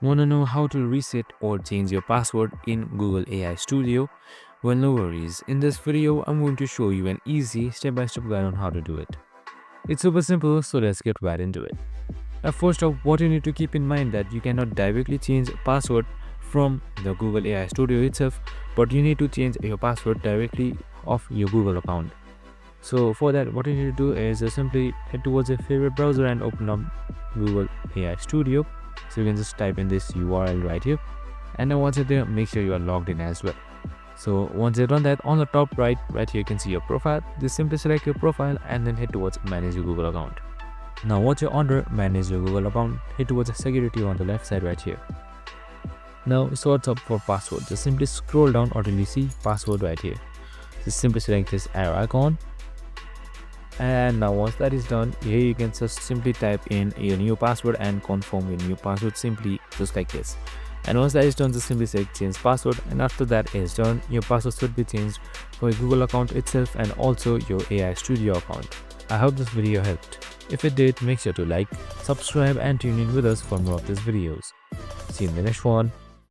Want to know how to reset or change your password in Google AI Studio? Well, no worries. In this video, I'm going to show you an easy step-by-step guide on how to do it. It's super simple, so let's get right into it. First off, what you need to keep in mind that you cannot directly change password from the Google AI Studio itself, but you need to change your password directly off your Google account. So for that, what you need to do is simply head towards your favorite browser and open up Google AI Studio. So you can just type in this URL right here, and then once you're there, make sure you are logged in as well. So once you've done that, on the top right here you can see your profile. Just simply select your profile and then head towards manage your Google account. Now once you're under manage your Google account, head towards the security on the left side right here. Now search up for password. Just simply scroll down until you see password right here. Just simply select this arrow icon, and now once that is done, here you can just simply type in your new password and confirm your new password simply just like this. And once that is done, just simply select change password, and after that is done, your password should be changed for your Google account itself and also your AI Studio account. I hope this video helped. If it did, make sure to like, subscribe and tune in with us for more of these videos. See you in the next one.